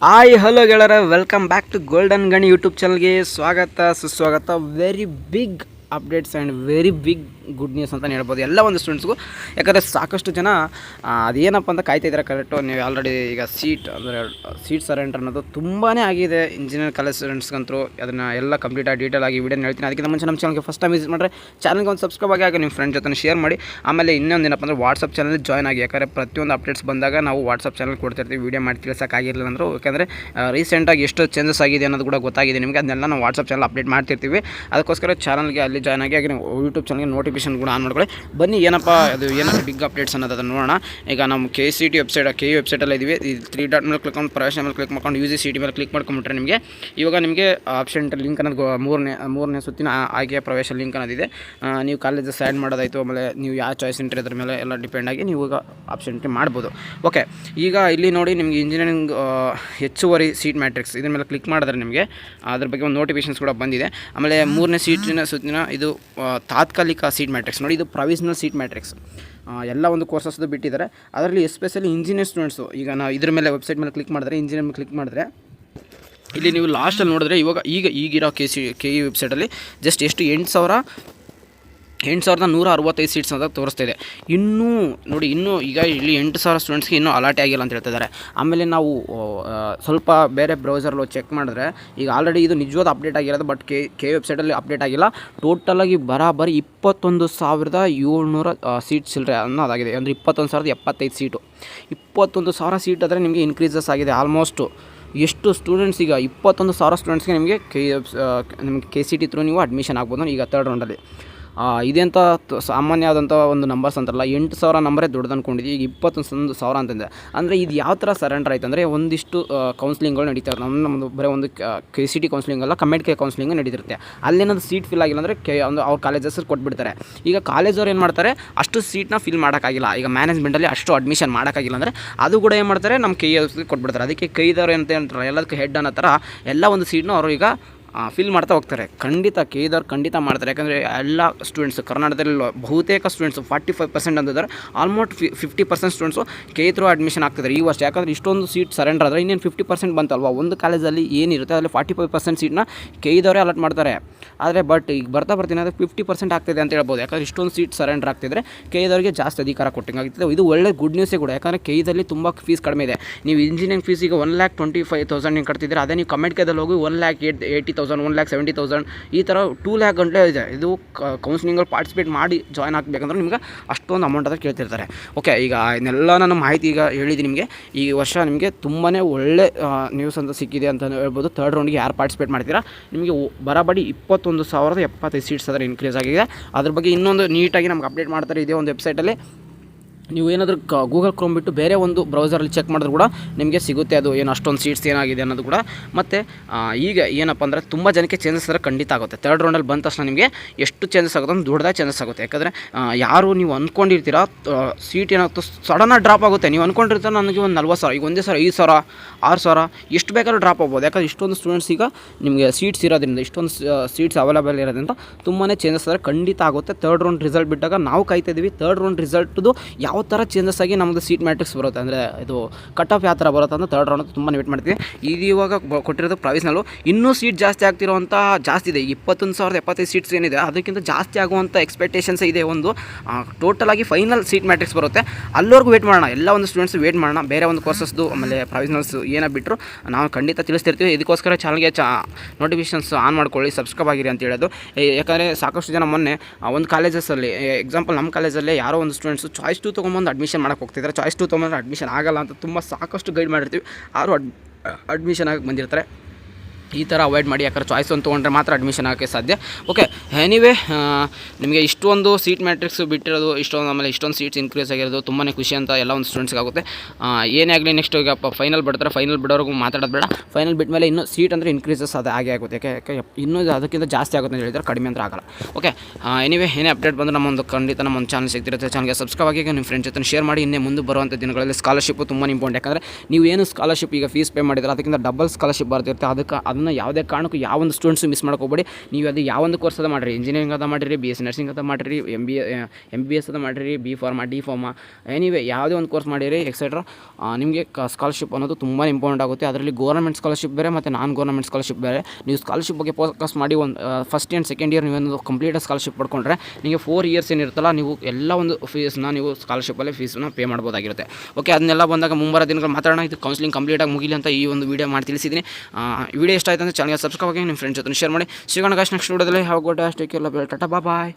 Hi hello ಗೆಳರ, welcome back to golden Gani YouTube ಚಾನಲ್ಗೆ ಸ್ವಾಗತ ಸುಸ್ವಾಗತ. Very big updates and very big good news ಅಂತಲೇ ಹೇಳ್ಬೋದು ಎಲ್ಲ ಒಂದು ಸ್ಟೂಡೆಂಟ್ಸ್ಗೂ. ಯಾಕಂದರೆ ಸಾಕಷ್ಟು ಜನ ಅದೇನಪ್ಪ ಅಂತ ಕಾಯ್ತಾಯಿದ್ದಾರೆ. ಕರೆಕ್ಟು ನೀವು ಆಲ್ರೆಡಿ ಈಗ ಸೀಟ್ ಸರೆಂಡರ್ ಅನ್ನೋದು ತುಂಬಾ ಆಗಿದೆ ಇಂಜಿನಿಯರಿಂಗ್ ಕಾಲೇಜ್ ಸ್ಟೂಡೆಂಟ್ಸ್ಗಂತೂ. ಅದನ್ನು ಎಲ್ಲ ಕಂಪ್ಲೀಟಾಗಿ ಡೀಟೇಲ್ ಆಗಿ ವಿಡಿಯೋನ ಹೇಳ್ತೀನಿ. ಅದಕ್ಕಿಂತ ಮುಂಚೆ ನಮ್ಮ ಚಾನಲ್ಗೆ ಫಸ್ಟ್ ಟೈಮ್ ವಿಸಿಟ್ ಮಾಡಿದ್ರೆ ಚಾನಲ್ಗೆ ಒಂದು ಸಬ್ಸ್ಕ್ರೈಬ್ ಆಗಿ ನಿಮ್ಮ ಫ್ರೆಂಡ್ ಜೊತೆ ಶೇರ್ ಮಾಡಿ. ಆಮೇಲೆ ಇನ್ನೊಂದು ಏನಪ್ಪ ಅಂದರೆ ವಾಟ್ಸಪ್ ಚಾನಲ್ ಜಾಯ್ನ್ ಆಗಿ. ಯಾಕಂದರೆ ಪ್ರತಿಯೊಂದು ಅಪ್ಡೇಟ್ಸ್ ಬಂದಾಗ ನಾವು ವಾಟ್ಸಪ್ ಚಾನಲ್ ಕೊಡ್ತಿರ್ತೀವಿ. ವೀಡಿಯೋ ಮಾಡಿ ತಿಳಿಸೋಕ್ಕಾಗಿರಲಿಲ್ಲ ಅಂದರು, ಯಾಕಂದರೆ ರೀಸೆಂಟಾಗಿ ಎಷ್ಟು ಚೇಂಜಸ್ ಆಗಿದೆ ಅನ್ನೋದು ಕೂಡ ಗೊತ್ತಾಗಿದೆ ನಿಮಗೆ. ಅದನ್ನೆಲ್ಲ ನಾವು ವಾಟ್ಸಪ್ ಚಾನಲ್ ಅಪ್ಡೇಟ್ ಮಾಡ್ತಿರ್ತೀವಿ. ಅದಕ್ಕೋಸ್ಕರ ಚಾನಲ್ಗೆ ಅಲ್ಲಿ ಜಾಯ್ನ್ ಆಗಿ ಯೂಟ್ಯೂಬ್ ಚಾನಲ್ಗೆ ನೋಟಿಫಿಕೇಶನ್ ಕೂಡ ಆನ್ ಮಾಡ್ಕೊಳ್ಳಿ. ಬನ್ನಿ ಏನಪ್ಪ ಬಿಗ್ ಅಪ್ಡೇಟ್ಸ್ ಅನ್ನೋದನ್ನು ನೋಡೋಣ. ಈಗ ನಮ್ಮ KCT ವೆಬ್ಸೈಟಲ್ಲಿ ಇದ್ದೀವಿ. ಈ 3 ಡಾಟ್ ಮೇಲೆ ಕ್ಲಿಕ್ ಮಾಡಿ ಪ್ರವೇಶ ಮೇಲೆ ಕ್ಲಿಕ್ ಮಾಡ್ಕೊಂಡು UGCET ಮೇಲೆ ಕ್ಲಿಕ್ ಮಾಡ್ಕೊಂಬಿಟ್ರೆ ನಿಮಗೆ ಆಪ್ಷನ್ ಲಿಂಕ್ ಅನ್ನೋದು ಮೂರನೇ ಸುತ್ತಿನ ಆಯ್ಕೆಯ ಪ್ರವೇಶ ಲಿಂಕ್ ಅನ್ನೋದಿದೆ. ನೀವು ಕಾಲೇಜಸ್ ಆ್ಯಡ್ ಮಾಡೋದಾಯಿತು, ಆಮೇಲೆ ನೀವು ಯಾವ ಚಾಯ್ಸ್ ಎಂಟ್ರಿ ಅದ್ರ ಮೇಲೆ ಎಲ್ಲ ಡಿಪೆಂಡ್ ಆಗಿ ನೀವು ಈಗ ಆಪ್ಷನ್ ಎಂಟ್ರಿ ಮಾಡ್ಬೋದು. ಓಕೆ, ಈಗ ಇಲ್ಲಿ ನೋಡಿ ನಿಮಗೆ ಇಂಜಿನಿಯರಿಂಗ್ ಹೆಚ್ಚುವರಿ ಸೀಟ್ ಮ್ಯಾಟ್ರಿಕ್ಸ್ ಇದ್ರ ಮೇಲೆ ಕ್ಲಿಕ್ ಮಾಡಿದ್ರೆ ನಿಮಗೆ ಅದ್ರ ಬಗ್ಗೆ ಒಂದು ನೋಟಿಫಿಕೇಷನ್ಸ್ ಕೂಡ ಬಂದಿದೆ. ಆಮೇಲೆ 3ನೇ ಸುತ್ತಿನ ಇದು ತಾತ್ಕಾಲಿಕ ಸೀಟ್ ಮ್ಯಾಟ್ರಿಕ್ಸ್ ನೋಡಿ, ಇದು ಪ್ರೊವಿಷನಲ್ ಸೀಟ್ ಮ್ಯಾಟ್ರಿಕ್ಸ್. ಎಲ್ಲ ಒಂದು ಕೋರ್ಸಸ್ದು ಬಿಟ್ಟಿದ್ದಾರೆ. ಅದರಲ್ಲಿ ಎಸ್ಪೆಷಲಿ ಇಂಜಿನಿಯರ್ ಸ್ಟೂಡೆಂಟ್ಸು. ಈಗ ನಾವು ಇದ್ರ ಮೇಲೆ ವೆಬ್ಸೈಟ್ ಮೇಲೆ ಕ್ಲಿಕ್ ಮಾಡಿದ್ರೆ, ಇಂಜಿನಿಯರ್ ಮೇಲೆ ಕ್ಲಿಕ್ ಮಾಡಿದ್ರೆ ಇಲ್ಲಿ ನೀವು ಲಾಸ್ಟಲ್ಲಿ ನೋಡಿದ್ರೆ ಈಗಿರೋ KE ವೆಬ್ಸೈಟಲ್ಲಿ ಜಸ್ಟ್ ಎಷ್ಟು 8,165 ಸೀಟ್ಸ್ ಅಂತ ತೋರಿಸ್ತಾ ಇದೆ. ಇನ್ನೂ ಈಗ ಇಲ್ಲಿ 8,000 ಸ್ಟೂಡೆಂಟ್ಸ್ಗೆ ಇನ್ನೂ ಅಲಾಟೆ ಆಗಿಲ್ಲ ಅಂತ ಹೇಳ್ತಿದ್ದಾರೆ. ಆಮೇಲೆ ನಾವು ಸ್ವಲ್ಪ ಬೇರೆ ಬ್ರೌಸರ್లో ಚೆಕ್ ಮಾಡಿದ್ರೆ ಈಗ ಆಲ್ರೆಡಿ ಇದು ನಿಜವಾದ ಅಪ್ಡೇಟ್ ಆಗಿರೋದು, ಬಟ್ KE ವೆಬ್ಸೈಟಲ್ಲಿ ಅಪ್ಡೇಟ್ ಆಗಿಲ್ಲ. ಟೋಟಲಾಗಿ ಬರಾಬರಿ 21,700 ಸೀಟ್ ಚಿಲ್ಲರೆ ಅನ್ನೋದಾಗಿದೆ. ಅಂದರೆ 21,075 ಸೀಟು. 21,000 ಸೀಟ್ ಆದರೆ ನಿಮಗೆ ಇನ್ಕ್ರೀಸಸ್ ಆಗಿದೆ ಆಲ್ಮೋಸ್ಟು. ಎಷ್ಟು ಸ್ಟೂಡೆಂಟ್ಸ್ ಈಗ 21,000 ಸ್ಟೂಡೆಂಟ್ಸ್ಗೆ ನಿಮಗೆ KCT ಥ್ರೂ ನೀವು ಅಡ್ಮಿಷನ್ ಆಗ್ಬೋದು ಈಗ 3rd ರೌಂಡಲ್ಲಿ. ಇದೆಂಥ ಸಾಮಾನ್ಯವಾದಂಥ ಒಂದು ನಂಬರ್ಸ್ ಅಂತಾರಲ್ಲ, 8,000 ನಂಬರೇ ದೊಡ್ಡದು ಅಂದ್ಕೊಂಡಿದ್ದೀವಿ. ಈಗ 21,000 ಅಂತಂದರೆ ಅಂದರೆ ಇದು ಯಾವ ಥರ ಸರೆಂಡರ್ ಆಯ್ತು ಅಂದರೆ, ಒಂದಿಷ್ಟು ಕೌನ್ಸ್ಲಿಂಗ್ಗಳು ನಡೀತಾರೆ. ನಮ್ಮದು ಬರೀ ಒಂದು KCT ಕೌನ್ಸ್ಲಿಂಗ್ ಅಲ್ಲ, ಕಮೆಂಟ್ ಕೌನ್ಸ್ಲಿಂಗ್ ನಡೀತಿರುತ್ತೆ. ಅಲ್ಲೇನಾದ್ರು ಸೀಟ್ ಫಿಲ್ ಆಗಿಲ್ಲ ಅಂದರೆ ಅವ್ರ ಕಾಲೇಜಸ್ ಕೊಟ್ಬಿಡ್ತಾರೆ. ಈಗ ಕಾಲೇಜವ್ರು ಏನು ಮಾಡ್ತಾರೆ, ಅಷ್ಟು ಸೀಟ್ನ ಫಿಲ್ ಮಾಡೋಕ್ಕಾಗಿಲ್ಲ, ಈಗ ಮ್ಯಾನೇಜ್ಮೆಂಟಲ್ಲಿ ಅಷ್ಟು ಅಡ್ಮಿಷನ್ ಮಾಡೋಕ್ಕಾಗಿಲ್ಲ ಅಂದರೆ ಅದು ಕೂಡ ಏನು ಮಾಡ್ತಾರೆ, ನಮ್ಮ KE ಕೊಟ್ಬಿಡ್ತಾರೆ. ಅದಕ್ಕೆ KE ಅಂತ ಹೇಳ್ತಾರೆ, ಎಲ್ಲದಕ್ಕೂ ಹೆಡ್ ಅನ್ನೋ ಥರ ಎಲ್ಲ ಒಂದು ಸೀಟ್ನೂ ಅವರು ಈಗ ಫಿಲ್ ಮಾಡ್ತಾ ಹೋಗ್ತಾರೆ. ಖಂಡಿತ KE ಖಂಡಿತ ಮಾಡ್ತಾರೆ. ಯಾಕಂದರೆ ಎಲ್ಲ ಸ್ಟೂಡೆಂಟ್ಸ್ ಕರ್ನಾಟಕದಲ್ಲಿ ಬಹುತೇಕ ಸ್ಟೂಡೆಂಟ್ಸು 45% ಅಂತಿದ್ದಾರೆ. Almost 50% students KE through admission ಆಗ್ತಿದ್ದಾರೆ ಈ ವರ್ಷ. ಯಾಕಂದರೆ ಇಷ್ಟೊಂದು ಸೀಟ್ ಸರೆಂಡರ್ ಆದರೆ ಇನ್ನೇನು 50% ಬಂತಲ್ವ. ಒಂದು ಕಾಲೇಜಲ್ಲಿ ಏನಿರುತ್ತೆ ಅದರಲ್ಲಿ 45% ಸೀಟ್ನ KE ಅಲಾಟ್ ಮಾಡ್ತಾರೆ. ಆದರೆ ಬಟ್ ಈಗ ಬರ್ತೀನಿ ಅಂದರೆ 50% ಆಗ್ತಿದೆ ಅಂತ ಹೇಳ್ಬೋದು. ಯಾಕಂದರೆ ಇಷ್ಟೊಂದು ಸೀಟ್ ಸರೆಂಡರ್ ಆಗ್ತಿದ್ರೆ KE ಜಾಸ್ತಿ ಅಧಿಕಾರ ಕೊಟ್ಟಂಗಾಗ್ತಿದೆ. ಇದು ಒಳ್ಳೆ ಗುಡ್ ನ್ಯೂಸೇ ಕೂಡ. ಯಾಕಂದರೆ KE ತುಂಬ ಫೀಸ್ ಕಡಿಮೆ ಇದೆ. ನೀವು ಇಂಜಿನಿಯರಿಂಗ್ ಫೀಸ್ ಈಗ 1,25,000 ನೀವು ಕಟ್ತಿದ್ದೀರಾ. ಅದೇ ನೀವು ಕಮೆಂಟ್ ಕೆದಲ್ಲಿ ಹೋಗಿ 1,80,000 1,70,000 ಈ ಥರ 2 lakh ಗಂಟೆ ಇದೆ. ಇದು ಕೌನ್ಸಿಲಿಂಗಲ್ಲಿ ಪಾರ್ಟಿಸಿಪೇಟ್ ಮಾಡಿ ಜಾಯ್ನ್ ಆಗಬೇಕಂದ್ರೆ ನಿಮ್ಗೆ ಅಷ್ಟೊಂದು ಅಮೌಂಟ್ ಅಂತ ಕೇಳ್ತಿರ್ತಾರೆ. ಓಕೆ, ಈಗ ಇದನ್ನೆಲ್ಲ ನಾನು ಮಾಹಿತಿ ಈಗ ಹೇಳಿದ್ದೀನಿ ನಿಮಗೆ. ಈ ವರ್ಷ ನಿಮಗೆ ತುಂಬಾ ಒಳ್ಳೆ ನ್ಯೂಸ್ ಅಂತ ಸಿಕ್ಕಿದೆ ಅಂತ ಹೇಳ್ಬೋದು. 3rd ರೌಂಡ್ಗೆ ಯಾರು ಪಾರ್ಟಿಸಿಪೇಟ್ ಮಾಡ್ತೀರಾ ನಿಮಗೆ ಬರಾಬರಿ 21,075 ಸೀಟ್ಸ್ ಅದರ ಇನ್ಕ್ರೀಸ್ ಆಗಿದೆ. ಅದ್ರ ಬಗ್ಗೆ ಇನ್ನೊಂದು ನೀಟಾಗಿ ನಮ್ಗೆ ಅಪ್ಡೇಟ್ ಮಾಡ್ತಾರೆ ಇದೇ ಒಂದು ವೆಬ್ಸೈಟಲ್ಲಿ. ನೀವು ಏನಾದರೂ ಗೂಗಲ್ ಕ್ರೋಮ್ ಬಿಟ್ಟು ಬೇರೆ ಒಂದು ಬ್ರೌಸರಲ್ಲಿ ಚೆಕ್ ಮಾಡಿದ್ರು ಕೂಡ ನಿಮಗೆ ಸಿಗುತ್ತೆ ಅದು ಏನು ಅಷ್ಟೊಂದು ಸೀಟ್ಸ್ ಏನಾಗಿದೆ ಅನ್ನೋದು ಕೂಡ. ಮತ್ತು ಈಗ ಏನಪ್ಪ ಅಂದರೆ ತುಂಬ ಜನಕ್ಕೆ ಚೇಂಜಸ್ ಆದರೆ ಖಂಡಿತ ಆಗುತ್ತೆ. 3rd ರೌಂಡಲ್ಲಿ ಬಂದ ತಕ್ಷಣ ನಿಮಗೆ ಎಷ್ಟು ಚೇಂಜಸ್ ಆಗುತ್ತೆ ಅಂದ್ರೆ ದೊಡ್ಡದಾಗಿ ಚೇಂಜಸ್ ಆಗುತ್ತೆ. ಯಾಕಂದರೆ ಯಾರು ನೀವು ಅಂದ್ಕೊಂಡಿರ್ತೀರ ಸೀಟ್ ಏನಾಗುತ್ತೆ ಸಡನ್ನಾಗಿ ಡ್ರಾಪ್ ಆಗುತ್ತೆ. ನೀವು ಅಂದ್ಕೊಂಡಿರ್ತಾರೆ ನನಗೆ ಒಂದು 40,000 ಈಗ ಒಂದೇ ಸಲ 5,000 6,000 ಎಷ್ಟು ಬೇಕಾದ್ರೂ ಡ್ರಾಪ್ ಆಗ್ಬೋದು. ಯಾಕಂದರೆ ಇಷ್ಟೊಂದು ಸ್ಟೂಡೆಂಟ್ಸ್ ಈಗ ನಿಮಗೆ ಸೀಟ್ಸ್ ಇರೋದ್ರಿಂದ, ಇಷ್ಟೊಂದು ಸೀಟ್ಸ್ ಅವೈಲೇಬಲ್ ಇರೋದ್ರಿಂದ ತುಂಬಾ ಚೇಂಜಸ್ ಆದರೆ ಖಂಡಿತ ಆಗುತ್ತೆ. 3rd ರೌಂಡ್ ರಿಸಲ್ಟ್ ಬಿಟ್ಟಾಗ ನಾವು ಕಾಯ್ತಾ ಇದ್ದೀವಿ 3rd ರೌಂಡ್ ರಿಸಲ್ಟ್ದು ಯಾವ ಥರ ಚೇಂಜಸ್ ಆಗಿ ನಮ್ಮದು ಸೀಟ್ ಮ್ಯಾಟ್ರಿಕ್ಸ್ ಬರುತ್ತೆ, ಅಂದರೆ ಇದು ಕಟ್ ಆಫ್ ಯಾವ ಥರ ಬರುತ್ತೆ ಅಂತ 3rd ರೌಂಡ್ ತುಂಬ ವೇಟ್ ಮಾಡ್ತೀವಿ. ಇದು ಇವಾಗ ಕೊಟ್ಟಿರೋದು ಪ್ರೊವಿಷನಲ್ಲು. ಇನ್ನೂ ಸೀಟ್ ಜಾಸ್ತಿ ಆಗ್ತಿರೋವಂಥ ಜಾಸ್ತಿ ಇದೆ. 21,075 ಸೀಟ್ಸ್ ಏನಿದೆ ಅದಕ್ಕಿಂತ ಜಾಸ್ತಿ ಆಗುವಂಥ ಎಕ್ಸ್ಪೆಕ್ಟೇಷನ್ಸ್ ಇದೆ. ಒಂದು ಟೋಟಲಾಗಿ ಫೈನಲ್ ಸೀಟ್ ಮ್ಯಾಟ್ರಿಕ್ಸ್ ಬರುತ್ತೆ, ಅಲ್ಲಿವರೆಗೂ ವೇಟ್ ಮಾಡೋಣ. ಎಲ್ಲ ಒಂದು ಸ್ಟೂಡೆಂಟ್ಸ್ ವೇಟ್ ಮಾಡೋಣ. ಬೇರೆ ಒಂದು ಕೋರ್ಸಸ್ದು ಆಮೇಲೆ ಪ್ರೊವಿಷನಲ್ಸ್ ಏನೋ ಬಿಟ್ಟರು ನಾವು ಖಂಡಿತ ತಿಳಿಸ್ತಿರ್ತೀವಿ. ಇದಕ್ಕೋಸ್ಕರ ಚಾನಲ್ಗೆ ನೋಟಿಫಿಕೇಷನ್ಸ್ ಆನ್ ಮಾಡ್ಕೊಳ್ಳಿ, ಸಬ್ಸ್ಕ್ರೈಬ್ ಆಗಿರಿ ಅಂತ ಹೇಳೋದು. ಯಾಕಂದರೆ ಸಾಕಷ್ಟು ಜನ ಮೊನ್ನೆ ಒಂದು ಕಾಲೇಜಸಲ್ಲಿ, ಎಕ್ಸಾಂಪಲ್ ನಮ್ಮ ಕಾಲೇಜಲ್ಲೇ ಯಾರೋ ಒಂದು ಸ್ಟೂಡೆಂಟ್ಸು ಚಾಯ್ಸ್ 2 ತೊಗೊಂಬಂದು ಅಡ್ಮಿಷನ್ ಮಾಡೋಕ್ಕೆ ಹೋಗ್ತಿದ್ದಾರೆ. ಚಾಯ್ಸ್ 2 ತೊಗೊಂಡ್ರೆ ಅಡ್ಮಿಷನ್ ಆಗಲ್ಲ ಅಂತ ತುಂಬ ಸಾಕಷ್ಟು ಗೈಡ್ ಮಾಡಿರ್ತೀವಿ. ಯಾರು ಅಡ್ಮಿಷನ್ ಆಗಕ್ಕೆ ಬಂದಿರ್ತಾರೆ. ಈ ಥರ ಅವಾಯ್ಡ್ ಮಾಡಿ. ಯಾಕಂದರೆ ಚಾಯ್ಸ್ 1 ತೊಗೊಂಡ್ರೆ ಮಾತ್ರ ಅಡ್ಮಿಷನ್ ಆಗೋಕ್ಕೆ ಸಾಧ್ಯ. ಓಕೆ, ಎನಿವೇ ನಿಮಗೆ ಇಷ್ಟೊಂದು ಸೀಟ್ ಮ್ಯಾಟ್ರಿಕ್ಸ್ ಬಿಟ್ಟಿರೋದು, ಆಮೇಲೆ ಇಷ್ಟೊಂದು ಸೀಟ್ಸ್ ಇನ್ಕ್ರೀಸ್ ಆಗಿರೋದು ತುಂಬಾ ಖುಷಿ ಅಂತ ಎಲ್ಲ ಒಂದು ಸ್ಟೂಡೆಂಟ್ಸ್ಗೆ ಆಗುತ್ತೆ. ಏನೇ ಆಗಲಿ ನೆಕ್ಸ್ಟ್ ಈಗ ಫೈನಲ್ ಬಿಡ್ತಾರೆ. ಫೈನಲ್ ಬಿಡೋರ್ಗೂ ಮಾತಾಡೋದು ಬೇಡ. ಫೈನಲ್ ಬಿಟ್ಟ ಮೇಲೆ ಇನ್ನೂ ಸೀಟ್ ಅಂದರೆ ಇನ್ಕ್ರೀಸಸ್ ಅದು ಹಾಗೆ ಆಗುತ್ತೆ. ಯಾಕೆ ಇನ್ನೂ ಅದಕ್ಕಿಂತ ಜಾಸ್ತಿ ಆಗುತ್ತೆ ಅಂತ ಹೇಳಿದ್ರೆ ಕಡಿಮೆ ಅಂದರೆ ಆಗಲ್ಲ. ಓಕೆ, ಎನಿವೇ ಏನೇ ಅಪ್ಡೇಟ್ ಬಂದರೆ ನಮ್ಮೊಂದು ಖಂಡಿತ ನಮ್ಮ ಒಂದು ಚಾನಲ್ ಸಿಗ್ತಿರುತ್ತೆ. ಚಾನಲ್ಗೆ ಸಬ್ಸ್ಕ್ರೈಬ್ ಆಗಿ ನಿಮ್ಮ ಫ್ರೆಂಡ್ಸ್ ಜೊತೆ ಶೇರ್ ಮಾಡಿ. ಇನ್ನೇ ಮುಂದೆ ಬರುವಂಥ ದಿನಗಳಲ್ಲಿ ಸ್ಕಾಲರ್ಶಿಪ್ಪು ತುಂಬ ಇಂಪಾರ್ಟೆಂಟ್. ಯಾಕಂದರೆ ನೀವು ಏನು ಸ್ಕಾಲರ್ಶಿಪ್ ಈಗ ಫೀಸ್ ಪೇ ಮಾಡಿದ್ರೆ ಅದಕ್ಕಿಂತ ಡಬಲ್ ಸ್ಕಾಲರ್ಶಿಪ್ ಬರ್ತಿರುತ್ತೆ. ಅದನ್ನು ಅದನ್ನು ಯಾವುದೇ ಕಾರಣಕ್ಕೂ ಯಾವೊಂದು ಸ್ಟೂಡೆಂಟ್ಸು ಮಿಸ್ ಮಾಡ್ಕೋಬೇಡಿ. ನೀವು ಅದು ಯಾವೊಂದು ಕೋರ್ಸ್ ಅದ ಮಾಡಿರಿ, ಇಂಜಿನಿಯರಿಂಗ್ ಅದ ಮಾಡಿರಿ, BSc ನರ್ಸಿಂಗ್ ಅದ ಮಾಡಿರಿ, MBS ಅದ ಮಾಡಿರಿ, B pharma, D pharma, anyway ಯಾವುದೇ ಒಂದು ಕೋರ್ಸ್ ಮಾಡಿರಿ ಎಕ್ಸೆಟ್ರಾ, ನಿಮಗೆ ಸ್ಕಾಲರ್ಶಿಪ್ ಅನ್ನೋದು ತುಂಬ ಇಂಪಾರ್ಟೆಂಟ್ ಆಗುತ್ತೆ. ಅದರಲ್ಲಿ ಗೌರ್ಮೆಂಟ್ ಸ್ಕಾಲರ್ಶಿಪ್ ಬೇರೆ ಮತ್ತು ನಾನ್ ಗೌರ್ಮೆಂಟ್ ಸ್ಕಾಲರ್ಶಿಪ್ ಬೇರೆ. ನೀವು ಸ್ಕಾಲರ್ಶಿಪ್ ಬಗ್ಗೆ ಫೋಕಸ್ ಮಾಡಿ ಒಂದು ಫಸ್ಟ್ ಆ್ಯಂಡ್ ಸೆಕೆಂಡ್ ಇಯರ್ ನೀವೇನು ಕಂಪ್ಲೀಟ್ ಸ್ಕಾಲರ್ಶಿಪ್ ಪಡ್ಕೊಂಡ್ರೆ ನಿಮಗೆ 4 ಇಯರ್ಸ್ ಏನಿರುತ್ತಲ್ಲ, ನೀವು ಎಲ್ಲ ಒಂದು ಫೀಸ್ನ ನೀವು ಸ್ಕಾಲರ್ಶಿಪ್ಪಲ್ಲಿ ಫೀಸನ್ನ ಪೇ ಮಾಡ್ಬೋದಾಗಿರುತ್ತೆ. ಓಕೆ, ಅದನ್ನೆಲ್ಲ ಬಂದಾಗ ಮುಂಬರೋ ದಿನಗಳು ಮಾತಾಡೋಣ. ಇದು ಕೌನ್ಸಿಲಿಂಗ್ ಕಂಪ್ಲೀಟಾಗಿ ಮುಗಿಲಿ ಅಂತ ಈ ಒಂದು ವೀಡಿಯೋ ಮಾಡಿ ತಿಳಿಸಿದ್ದೀನಿ. ವಿಡಿಯೋ ಇಷ್ಟ ಆಯ್ತು ಅಂದರೆ ಚಾನಲ್ಗೆ ಸಬ್ಸ್ಕ್ರೈಬ್ ಆಗಿ ನಿಮ್ಮ ಫ್ರೆಂಡ್ಸ್ ಜೊತೆ ಶೇರ್ ಮಾಡಿ. ಸಿಗೋಣ ಗಾಯ್ಸ್ ನೆಕ್ಸ್ಟ್ ವೀಡಿಯೋದಲ್ಲಿ. Have a good day, take care, tata, bye.